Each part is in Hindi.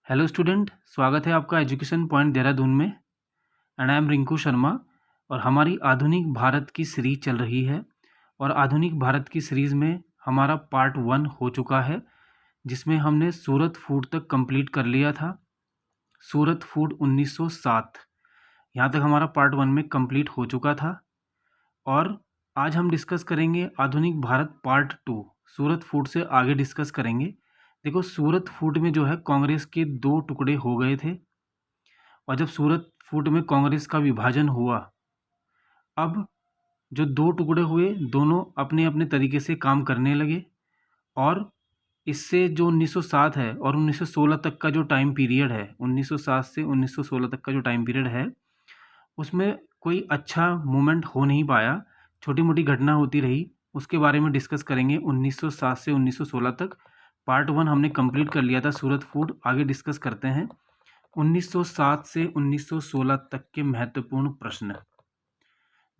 हेलो स्टूडेंट, स्वागत है आपका एजुकेशन पॉइंट देहरादून में। And I am Rinku Sharma. और हमारी आधुनिक भारत की सीरीज चल रही है और आधुनिक भारत की सीरीज़ में हमारा पार्ट 1 हो चुका है, जिसमें हमने सूरत फूट तक कंप्लीट कर लिया था। सूरत फूट 1907 यहाँ तक हमारा पार्ट 1 में कंप्लीट हो चुका था। और आज हम डिस्कस करेंगे आधुनिक भारत पार्ट 2। सूरत फूट से आगे डिस्कस करेंगे। देखो, सूरत फूट में जो है कांग्रेस के 2 टुकड़े हो गए थे और जब सूरत फूट में कांग्रेस का विभाजन हुआ, अब जो 2 टुकड़े हुए दोनों अपने अपने तरीके से काम करने लगे। और इससे जो 1907 है और 1916 तक का जो टाइम पीरियड है, 1907 से 1916 तक का जो टाइम पीरियड है, उसमें कोई अच्छा मूवमेंट हो नहीं पाया, छोटी मोटी घटना होती रही। उसके बारे में डिस्कस करेंगे। 1907 से 1916 तक पार्ट 1 हमने कंप्लीट कर लिया था सूरत फूट। आगे डिस्कस करते हैं 1907 से 1916 तक के महत्वपूर्ण प्रश्न।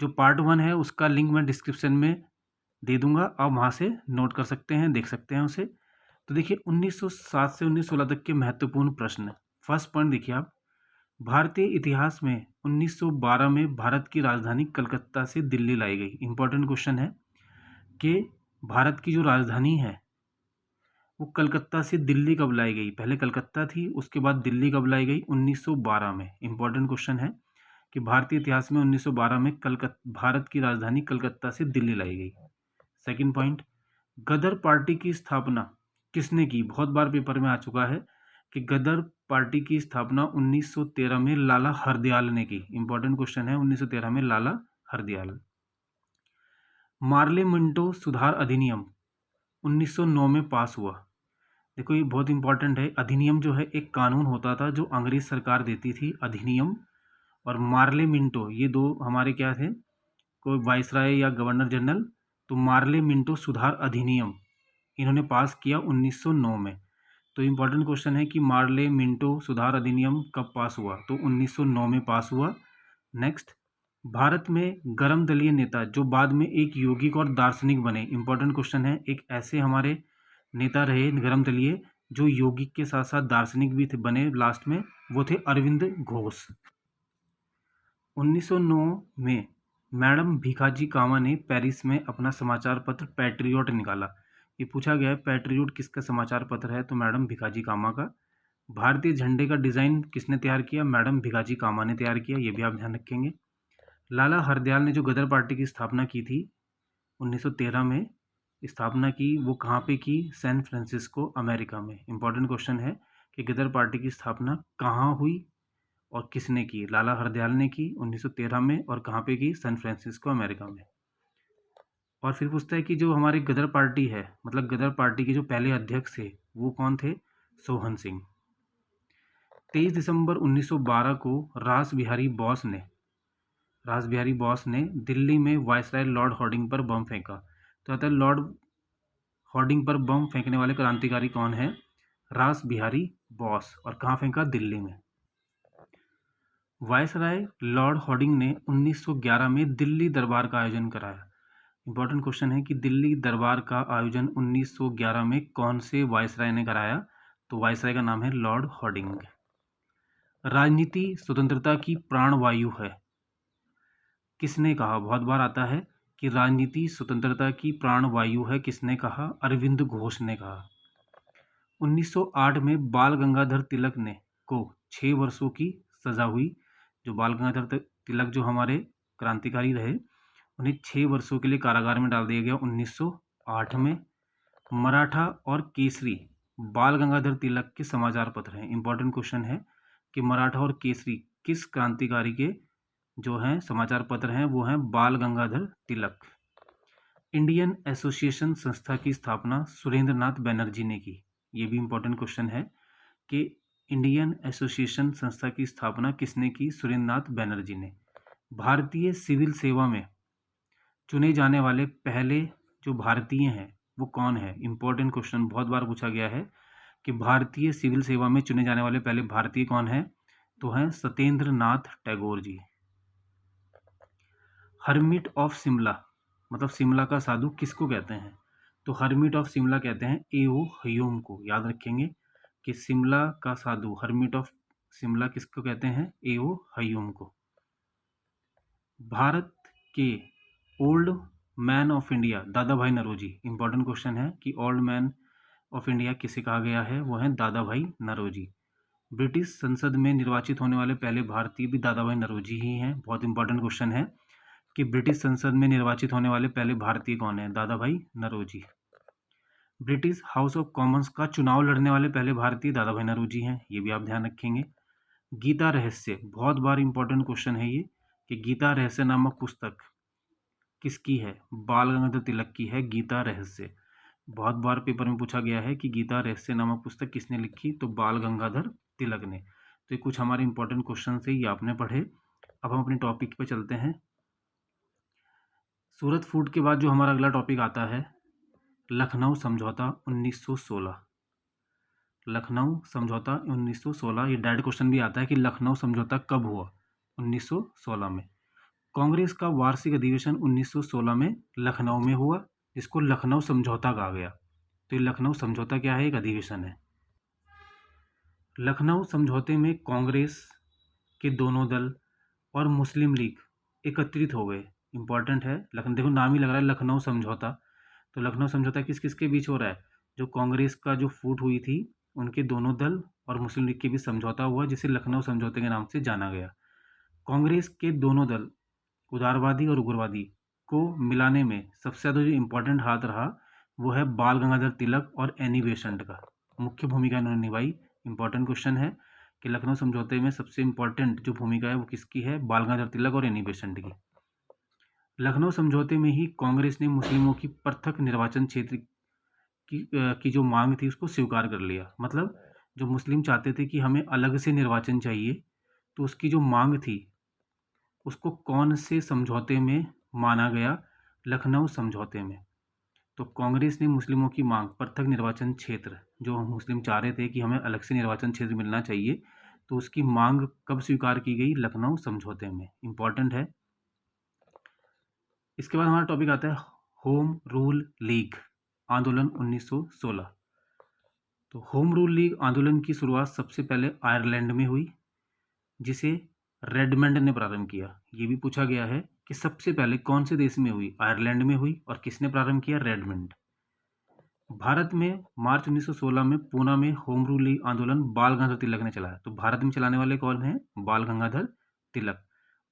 जो पार्ट 1 है उसका लिंक मैं डिस्क्रिप्शन में दे दूंगा, आप वहाँ से नोट कर सकते हैं, देख सकते हैं उसे। तो देखिए 1907 से 1916 तक के महत्वपूर्ण प्रश्न। फर्स्ट पॉइंट देखिए आप, भारतीय इतिहास में 1912 में भारत की राजधानी कलकत्ता से दिल्ली लाई गई। इंपॉर्टेंट क्वेश्चन है कि भारत की जो राजधानी है वो कलकत्ता से दिल्ली कब लाई गई। पहले कलकत्ता थी, उसके बाद दिल्ली कब लाई गई? 1912 में। इंपॉर्टेंट क्वेश्चन है कि भारतीय इतिहास में 1912 में भारत की राजधानी कलकत्ता से दिल्ली लाई गई। सेकंड पॉइंट, गदर पार्टी की स्थापना किसने की? बहुत बार पेपर में आ चुका है कि गदर पार्टी की स्थापना 1913 में लाला हरदयाल ने की। इंपॉर्टेंट क्वेश्चन है, 1913 में लाला हरदयाल। मार्ले मिंटो सुधार अधिनियम 1909 में पास हुआ। देखो ये बहुत इंपॉर्टेंट है। अधिनियम जो है एक कानून होता था जो अंग्रेज सरकार देती थी, अधिनियम। और मार्ले मिंटो, ये दो हमारे क्या थे, कोई वाइसराय या गवर्नर जनरल। तो मार्ले मिंटो सुधार अधिनियम इन्होंने पास किया 1909 में। तो इम्पॉर्टेंट क्वेश्चन है कि मार्ले मिंटो सुधार अधिनियम कब पास हुआ? तो 1909 में पास हुआ। नेक्स्ट, भारत में गर्म दलीय नेता जो बाद में एक यौगिक और दार्शनिक बने। इंपॉर्टेंट क्वेश्चन है, एक ऐसे हमारे नेता रहे गर्म दलीय जो यौगिक के साथ साथ दार्शनिक भी थे, बने लास्ट में, वो थे अरविंद घोष। 1909 में मैडम भिखाजी कामा ने पेरिस में अपना समाचार पत्र पैट्रियोट निकाला। ये पूछा गया है पैट्रियोट किसका समाचार पत्र है? तो मैडम भिखाजी कामा का। भारतीय झंडे का डिज़ाइन किसने तैयार किया? मैडम भिखाजी कामा ने तैयार किया, ये भी आप ध्यान रखेंगे। लाला हरदयाल ने जो गदर पार्टी की स्थापना की थी 1913 में, स्थापना की, वो कहाँ पे की? सैन फ्रांसिस्को, अमेरिका में। इंपॉर्टेंट क्वेश्चन है कि गदर पार्टी की स्थापना कहाँ हुई और किसने की? लाला हरदयाल ने की 1913 में। और कहाँ पे की? सैन फ्रांसिस्को, अमेरिका में। और फिर पूछता है कि जो हमारी गदर पार्टी है, मतलब गदर पार्टी के जो पहले अध्यक्ष थे वो कौन थे? सोहन सिंह। 23 दिसंबर 1912 को रास बिहारी बोस ने दिल्ली में वायसराय लॉर्ड हॉर्डिंग पर बम फेंका। तो आता है लॉर्ड हॉर्डिंग पर बम फेंकने वाले क्रांतिकारी कौन है? रास बिहारी बोस। और कहाँ फेंका? दिल्ली में। वायसराय लॉर्ड हॉर्डिंग ने 1911 में दिल्ली दरबार का आयोजन कराया। इंपॉर्टेंट क्वेश्चन है कि दिल्ली दरबार का आयोजन 1911 में कौन से वायसराय ने कराया? तो वायसराय का नाम है लॉर्ड हॉर्डिंग। राजनीति स्वतंत्रता की प्राणवायु है, किसने कहा? बहुत बार आता है कि राजनीति स्वतंत्रता की प्राणवायु है, किसने कहा? अरविंद घोष ने कहा। 1908 में बाल गंगाधर तिलक ने को 6 वर्षों की सजा हुई। जो बाल गंगाधर तिलक जो हमारे क्रांतिकारी रहे, उन्हें 6 वर्षों के लिए कारागार में डाल दिया गया 1908 में। मराठा और केसरी बाल गंगाधर तिलक के समाचार पत्र हैं। इंपॉर्टेंट क्वेश्चन है कि मराठा और केसरी किस क्रांतिकारी के जो हैं समाचार पत्र हैं? वो हैं बाल गंगाधर तिलक। इंडियन एसोसिएशन संस्था की स्थापना सुरेंद्र नाथ बनर्जी ने की। ये भी इंपॉर्टेंट क्वेश्चन है कि इंडियन एसोसिएशन संस्था की स्थापना किसने की? सुरेंद्र नाथ बनर्जी ने। भारतीय सिविल सेवा में चुने जाने वाले पहले जो भारतीय हैं वो कौन है? इंपॉर्टेंट क्वेश्चन, बहुत बार पूछा गया है कि भारतीय सिविल सेवा में चुने जाने वाले पहले भारतीय कौन है? तो हैं सत्येंद्र नाथ टैगोर जी। हर्मिट ऑफ शिमला, मतलब शिमला का साधु किसको कहते हैं? तो हर्मिट ऑफ शिमला कहते हैं ए.ओ. ह्यूम को, याद रखेंगे। कि शिमला का साधु, हर्मिट ऑफ शिमला, किसको कहते हैं? A.O. हयूम को। भारत के ओल्ड मैन ऑफ इंडिया दादा भाई नौरोजी, इंपॉर्टेंट क्वेश्चन है कि ओल्ड मैन ऑफ इंडिया किसे कहा गया है? वो है दादा भाई नौरोजी। ब्रिटिश संसद में निर्वाचित होने वाले पहले भारतीय भी दादा भाई नौरोजी ही हैं। बहुत इंपॉर्टेंट क्वेश्चन है कि ब्रिटिश संसद में निर्वाचित होने वाले पहले भारतीय कौन है? Dadabhai Naoroji. British House of Commons का चुनाव लड़ने वाले पहले भारतीय दादा भाई नौरोजी हैं, ये भी आप ध्यान रखेंगे। गीता रहस्य, बहुत बार इंपॉर्टेंट क्वेश्चन है ये कि गीता रहस्य नामक पुस्तक किसकी है? बाल गंगाधर तिलक की है गीता रहस्य। बहुत बार पेपर में पूछा गया है कि गीता रहस्य नामक पुस्तक किसने लिखी? तो बाल गंगाधर तिलक ने। तो ये कुछ हमारे इंपॉर्टेंट क्वेश्चन थे, ये आपने पढ़े। अब हम अपने टॉपिक पे चलते हैं। सूरत फूट के बाद जो हमारा अगला टॉपिक आता है, लखनऊ समझौता 1916। लखनऊ समझौता 1916, ये डायरेक्ट क्वेश्चन भी आता है कि लखनऊ समझौता कब हुआ? 1916 में। कांग्रेस का वार्षिक अधिवेशन 1916 में लखनऊ में हुआ, जिसको लखनऊ समझौता कहा गया। तो ये लखनऊ समझौता क्या है? एक अधिवेशन है। लखनऊ समझौते में कांग्रेस के दोनों दल और मुस्लिम लीग एकत्रित हो गए। इंपॉर्टेंट है, देखो नाम ही लग रहा है लखनऊ समझौता। तो लखनऊ समझौता किस किस के बीच हो रहा है? जो कांग्रेस का जो फूट हुई थी उनके दोनों दल और मुस्लिम लीग के बीच समझौता हुआ, जिसे लखनऊ समझौते के नाम से जाना गया। कांग्रेस के दोनों दल, उदारवादी और उग्रवादी को मिलाने में सबसे ज़्यादा जो इम्पोर्टेंट हाथ रहा वो है बाल गंगाधर तिलक और एनी बेसेंट का। मुख्य भूमिका इन्होंने निभाई। इंपॉर्टेंट क्वेश्चन है कि लखनऊ समझौते में सबसे इम्पोर्टेंट जो भूमिका है वो किसकी है? बाल गंगाधर तिलक और एनी बेसेंट की। लखनऊ समझौते में ही कांग्रेस ने मुस्लिमों की पृथक निर्वाचन क्षेत्र की जो मांग थी उसको स्वीकार कर लिया। मतलब जो मुस्लिम चाहते थे कि हमें अलग से निर्वाचन चाहिए, तो उसकी जो मांग थी उसको कौन से समझौते में माना गया? लखनऊ समझौते में। तो कांग्रेस ने मुस्लिमों की मांग, पृथक निर्वाचन क्षेत्र, जो मुस्लिम चाह रहे थे कि हमें अलग से निर्वाचन क्षेत्र मिलना चाहिए, तो उसकी मांग कब स्वीकार की गई? लखनऊ समझौते में। इंपॉर्टेंट है। इसके बाद हमारा टॉपिक आता है होम रूल लीग आंदोलन 1916। तो होम रूल लीग आंदोलन की शुरुआत सबसे पहले आयरलैंड में हुई, जिसे रेडमंड ने प्रारंभ किया। ये भी पूछा गया है कि सबसे पहले कौन से देश में हुई? आयरलैंड में हुई। और किसने प्रारंभ किया? रेडमंड। भारत में मार्च 1916 में पूना में होम रूल लीग आंदोलन बाल गंगाधर तिलक ने चलाया। तो भारत में चलाने वाले कौन हैं? बाल गंगाधर तिलक।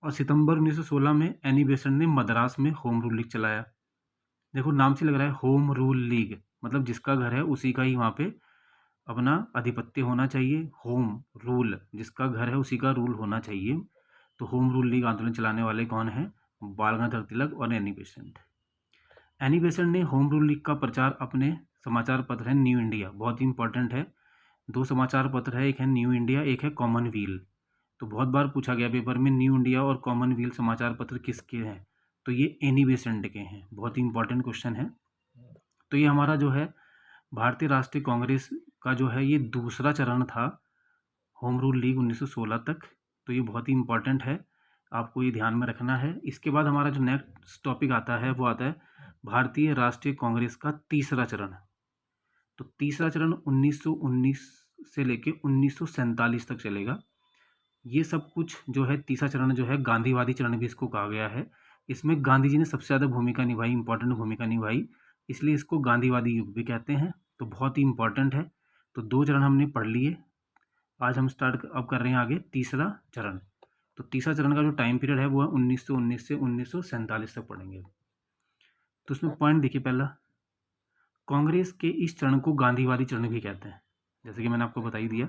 और सितंबर 1916 में एनी बेसेंट ने मद्रास में होम रूल लीग चलाया। देखो नाम से लग रहा है होम रूल लीग, मतलब जिसका घर है उसी का ही वहाँ पे अपना आधिपत्य होना चाहिए। होम रूल, जिसका घर है उसी का रूल होना चाहिए। तो होम रूल लीग आंदोलन चलाने वाले कौन हैं? बाल गंगाधर तिलक और एनी बेसेंट। एनी बेसेंट ने होम रूल लीग का प्रचार अपने समाचार पत्र है न्यू इंडिया, बहुत ही इंपॉर्टेंट है। दो समाचार पत्र है, एक है न्यू इंडिया, एक है कॉमनवील। तो बहुत बार पूछा गया पेपर में न्यू इंडिया और कॉमनवील समाचार पत्र किसके हैं? तो ये एनी बेसेंट के हैं। बहुत ही इंपॉर्टेंट क्वेश्चन है। तो ये हमारा जो है भारतीय राष्ट्रीय कांग्रेस का जो है ये दूसरा चरण था होम रूल लीग 1916 तक। तो ये बहुत ही इंपॉर्टेंट है, आपको ये ध्यान में रखना है। इसके बाद हमारा जो नेक्स्ट टॉपिक आता है वो आता है भारतीय राष्ट्रीय कांग्रेस का तीसरा चरण। तो तीसरा चरण 1919 से लेके 1947 तक चलेगा। ये सब कुछ जो है तीसरा चरण जो है गांधीवादी चरण भी इसको कहा गया है। इसमें गांधी जी ने सबसे ज़्यादा भूमिका निभाई, इंपॉर्टेंट भूमिका निभाई, इसलिए इसको गांधीवादी युग भी कहते हैं। तो बहुत ही इंपॉर्टेंट है। तो दो चरण हमने पढ़ लिए। आज हम अब कर रहे हैं आगे तीसरा चरण। तो तीसरा चरण का जो टाइम पीरियड है वो है 1919 से 1947 तक पढ़ेंगे। तो उसमें पॉइंट देखिए, पहला कांग्रेस के इस चरण को गांधीवादी चरण भी कहते हैं। जैसे कि मैंने आपको बता ही दिया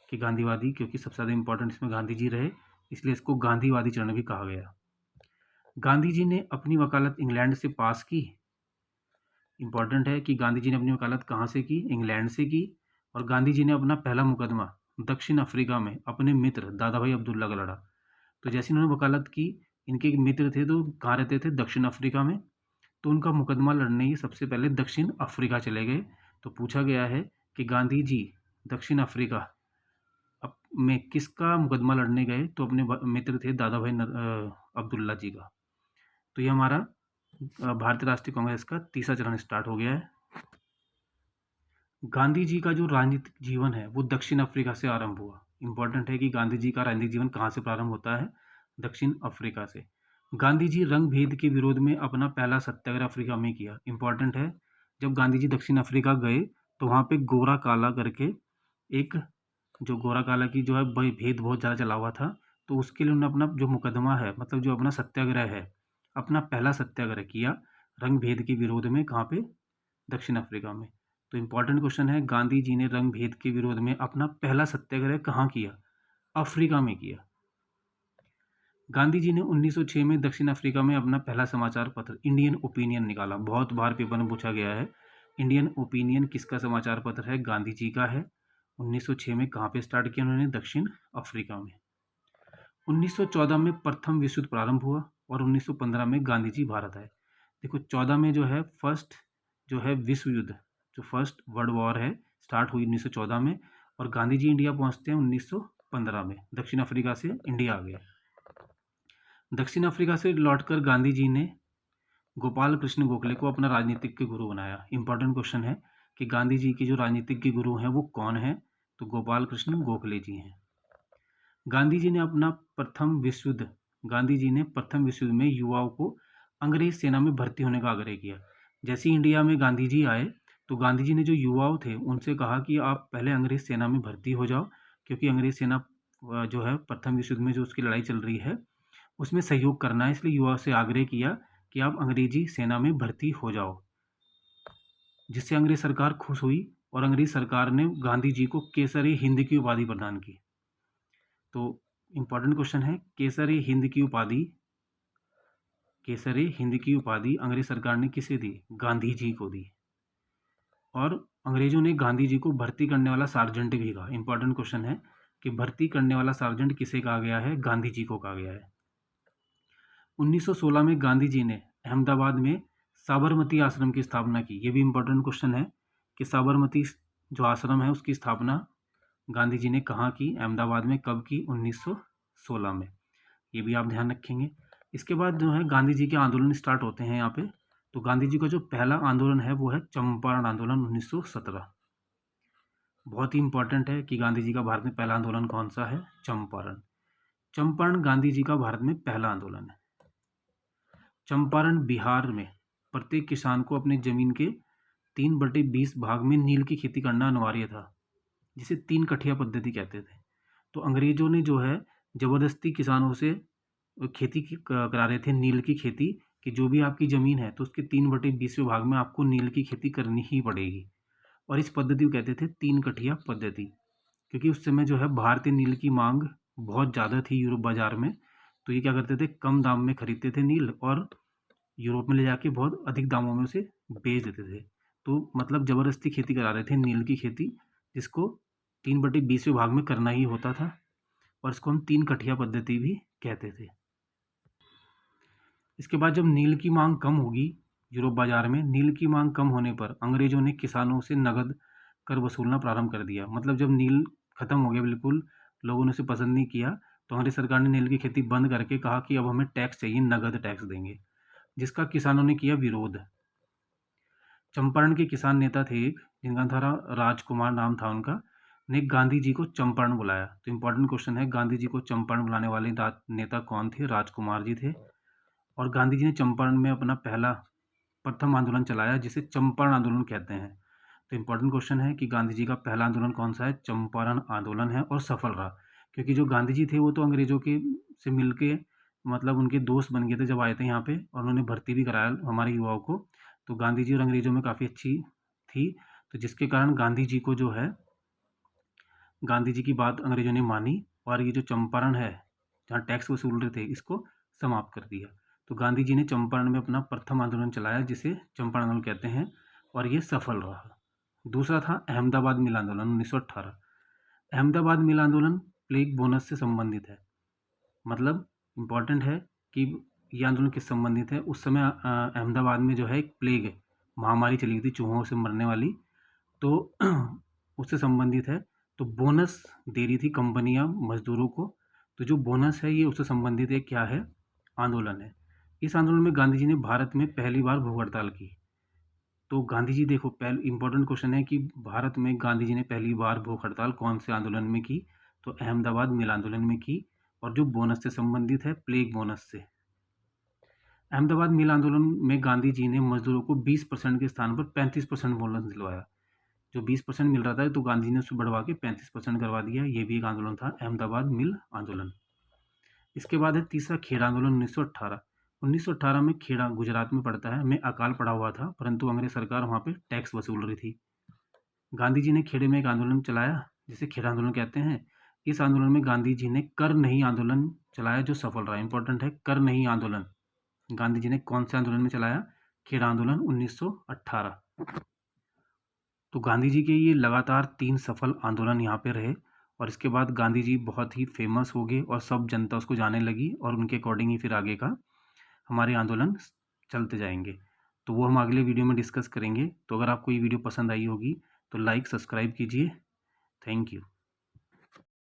कि गांधीवादी, क्योंकि सबसे ज़्यादा इंपॉर्टेंट इसमें गांधी जी रहे, इसलिए इसको गांधीवादी चरण भी कहा गया। गांधी जी ने अपनी वकालत इंग्लैंड से पास की। इंपॉर्टेंट है कि गांधी जी ने अपनी वकालत कहाँ से की? इंग्लैंड से की। और गांधी जी ने अपना पहला मुकदमा दक्षिण अफ्रीका में अपने मित्र दादा भाई अब्दुल्ला का लड़ा। तो जैसे इन्होंने वकालत की, इनके एक मित्र थे तो कहाँ रहते थे? दक्षिण अफ्रीका में। तो उनका मुकदमा लड़ने ही सबसे पहले दक्षिण अफ्रीका चले गए। तो पूछा गया है कि गांधी जी दक्षिण अफ्रीका में किसका मुकदमा लड़ने गए? तो अपने मित्र थे दादा भाई अब्दुल्ला जी का। तो ये हमारा भारतीय राष्ट्रीय कांग्रेस का तीसरा चरण स्टार्ट हो गया है। गांधी जी का जो राजनीतिक जीवन है वो दक्षिण अफ्रीका से आरंभ हुआ। इम्पोर्टेंट है कि गांधी जी का राजनीतिक जीवन कहाँ से प्रारंभ होता है? दक्षिण अफ्रीका से। गांधी जी रंग भेद के विरोध में अपना पहला सत्याग्रह अफ्रीका में किया। इम्पोर्टेंट है, जब गांधी जी दक्षिण अफ्रीका गए तो वहाँ पे गोरा काला करके एक जो गोरा काला की जो है भेद बहुत ज़्यादा चला हुआ था, तो उसके लिए उन्होंने अपना जो मुकदमा है, मतलब जो अपना सत्याग्रह है, अपना पहला सत्याग्रह किया रंग भेद के विरोध में। कहाँ पे? दक्षिण अफ्रीका में। तो इम्पोर्टेंट क्वेश्चन है, गांधी जी ने रंग भेद के विरोध में अपना पहला सत्याग्रह कहाँ किया? अफ्रीका में किया। गांधी जी ने 1906 में दक्षिण अफ्रीका में अपना पहला समाचार पत्र इंडियन ओपिनियन निकाला। बहुत बार पेपर में पूछा गया है। इंडियन ओपिनियन किसका समाचार पत्र है? गांधी जी का है। 1906 में कहाँ पे स्टार्ट किया उन्होंने? दक्षिण अफ्रीका में। 1914 में प्रथम विश्व युद्ध प्रारंभ हुआ और 1915 में गांधी जी भारत आए। देखो 14 में जो है फर्स्ट जो है विश्व युद्ध, जो फर्स्ट वर्ल्ड वॉर है, स्टार्ट हुई 1914 में, और गांधी जी इंडिया पहुंचते हैं 1915 में। दक्षिण अफ्रीका से इंडिया आ गया। दक्षिण अफ्रीका से लौटकर गांधी जी ने गोपाल कृष्ण गोखले को अपना राजनीतिक के गुरु बनाया। इंपॉर्टेंट क्वेश्चन है कि गांधी जी के जो राजनीतिक के गुरु हैं वो कौन है? तो गोपाल कृष्ण गोखले जी हैं। गांधी जी ने प्रथम विश्व युद्ध में युवाओं को अंग्रेज सेना में भर्ती होने का आग्रह किया। जैसे ही इंडिया में गांधी जी आए तो गांधी जी ने जो युवाओं थे उनसे कहा कि आप पहले अंग्रेज सेना में भर्ती हो जाओ, क्योंकि अंग्रेज सेना जो है प्रथम विश्व युद्ध में जो उसकी लड़ाई चल रही है उसमें सहयोग करना है। इसलिए युवाओं से आग्रह किया कि आप अंग्रेजी सेना में भर्ती हो जाओ, जिससे अंग्रेज सरकार खुश हुई और अंग्रेज सरकार ने गांधी जी को केसरी हिंद की उपाधि प्रदान की। तो इम्पोर्टेंट क्वेश्चन है, केसरी हिंद की उपाधि अंग्रेज सरकार ने किसे दी? गांधी जी को दी। और अंग्रेजों ने गांधी जी को भर्ती करने वाला सार्जेंट भी कहा। इंपॉर्टेंट क्वेश्चन है कि भर्ती करने वाला सार्जेंट किसे कहा गया है? गांधी जी को कहा गया है। 1916 में गांधी जी ने अहमदाबाद में साबरमती आश्रम की स्थापना की। ये भी इम्पोर्टेंट क्वेश्चन है कि साबरमती जो आश्रम है उसकी स्थापना गांधी जी ने कहाँ की? अहमदाबाद में। कब की? 1916 में। ये भी आप ध्यान रखेंगे। इसके बाद जो है गांधी जी के आंदोलन स्टार्ट होते हैं यहाँ पे। तो गांधी जी का जो पहला आंदोलन है वो है चंपारण आंदोलन 1917। बहुत ही इंपॉर्टेंट है कि गांधी जी का भारत में पहला आंदोलन कौन सा है? चंपारण। चंपारण गांधी जी का भारत में पहला आंदोलन है। चंपारण बिहार में प्रत्येक किसान को अपनी जमीन के 3/20 भाग में नील की खेती करना अनिवार्य था, जिसे 3 कठिया पद्धति कहते थे। तो अंग्रेजों ने जो है जबरदस्ती किसानों से खेती करा रहे थे, नील की खेती, कि जो भी आपकी ज़मीन है तो उसके 3/20वें भाग में आपको नील की खेती करनी ही पड़ेगी। और इस पद्धति को कहते थे 3 कठिया पद्धति, क्योंकि उस समय जो है भारतीय नील की मांग बहुत ज़्यादा थी यूरोप बाज़ार में। तो ये क्या करते थे? कम दाम में खरीदते थे नील और यूरोप में ले जाके बहुत अधिक दामों में उसे बेच देते थे। तो मतलब ज़बरदस्ती खेती करा रहे थे नील की खेती, जिसको 3/20वें भाग में करना ही होता था, और इसको हम 3 कठिया पद्धति भी कहते थे। इसके बाद जब नील की मांग कम होगी यूरोप बाज़ार में, नील की मांग कम होने पर अंग्रेज़ों ने किसानों से नगद कर वसूलना प्रारंभ कर दिया। मतलब जब नील ख़त्म हो गया बिल्कुल, लोगों ने उसे पसंद नहीं किया, तो अंग्रेज सरकार ने नील की खेती बंद करके कहा कि अब हमें टैक्स चाहिए, नगद टैक्स देंगे, जिसका किसानों ने किया विरोध। चंपारण के किसान नेता थे एक, जिनका था राजकुमार नाम था उनका, ने गांधी जी को चंपारण बुलाया। तो इंपॉर्टेंट क्वेश्चन है, गांधी जी को चंपारण बुलाने वाले नेता कौन थे? राजकुमार जी थे। और गांधी जी ने चंपारण में अपना प्रथम आंदोलन चलाया, जिसे चंपारण आंदोलन कहते हैं। तो इंपॉर्टेंट क्वेश्चन है कि गांधी जी का पहला आंदोलन कौन सा है? चंपारण आंदोलन है, और सफल रहा, क्योंकि जो गांधी जी थे वो तो अंग्रेजों के से मिल के मतलब उनके दोस्त बन गए थे जब आए थे यहाँ पे, और उन्होंने भर्ती भी कराया हमारे युवाओं को। तो गांधी जी और अंग्रेजों में काफ़ी अच्छी थी, तो जिसके कारण गांधी जी को जो है गांधी जी की बात अंग्रेजों ने मानी, और ये जो चंपारण है जहाँ टैक्स वसूल रहे थे इसको समाप्त कर दिया। तो गांधी जी ने चंपारण में अपना प्रथम आंदोलन चलाया, जिसे चंपारण आंदोलन कहते हैं, और ये सफल रहा। दूसरा था अहमदाबाद मिल आंदोलन 1918। अहमदाबाद मिल आंदोलन प्लेग बोनस से संबंधित है। मतलब इम्पॉर्टेंट है कि ये आंदोलन किस संबंधित है? उस समय अहमदाबाद में जो है एक प्लेग महामारी चली थी, चूहों से मरने वाली, तो उससे संबंधित है। तो बोनस दे रही थी कंपनियां मजदूरों को, तो जो बोनस है ये उससे संबंधित एक क्या है? आंदोलन है। इस आंदोलन में गांधी जी ने भारत में पहली बार भूख हड़ताल की। तो गांधी जी देखो, पहले इंपॉर्टेंट क्वेश्चन है कि भारत में गांधी जी ने पहली बार भूख हड़ताल कौन से आंदोलन में की? तो अहमदाबाद मिल आंदोलन में की, और जो बोनस से संबंधित है, प्लेग बोनस से। अहमदाबाद मिल आंदोलन में गांधी जी ने मजदूरों को 20% के स्थान पर 35% बोनस दिलवाया। जो 20% मिल रहा था तो गांधी जी ने उसको बढ़वा के 35% करवा दिया। ये भी एक आंदोलन था, अहमदाबाद मिल आंदोलन। इसके बाद है तीसरा खेड़ आंदोलन 1918। 1918 में खेड़ा गुजरात में पड़ता है। मैं अकाल पढ़ा हुआ था, परंतु अंग्रेज सरकार वहाँ पे टैक्स वसूल रही थी। गांधी जी ने खेड़े में एक आंदोलन चलाया जिसे खेड़ा आंदोलन कहते हैं। इस आंदोलन में गांधी जी ने कर नहीं आंदोलन चलाया जो सफल रहा। इंपॉर्टेंट है, कर नहीं आंदोलन गांधी जी ने कौन से आंदोलन में चलाया? खेड़ा आंदोलन 1918। तो गांधी जी के ये लगातार 3 सफल आंदोलन यहाँ पे रहे, और इसके बाद गांधी जी बहुत ही फेमस हो गए और सब जनता उसको जानने लगी, और उनके अकॉर्डिंग ही फिर आगे का हमारे आंदोलन चलते जाएंगे। तो वो हम अगले वीडियो में डिस्कस करेंगे। तो अगर आपको ये वीडियो पसंद आई होगी तो लाइक सब्सक्राइब कीजिए। Thank you.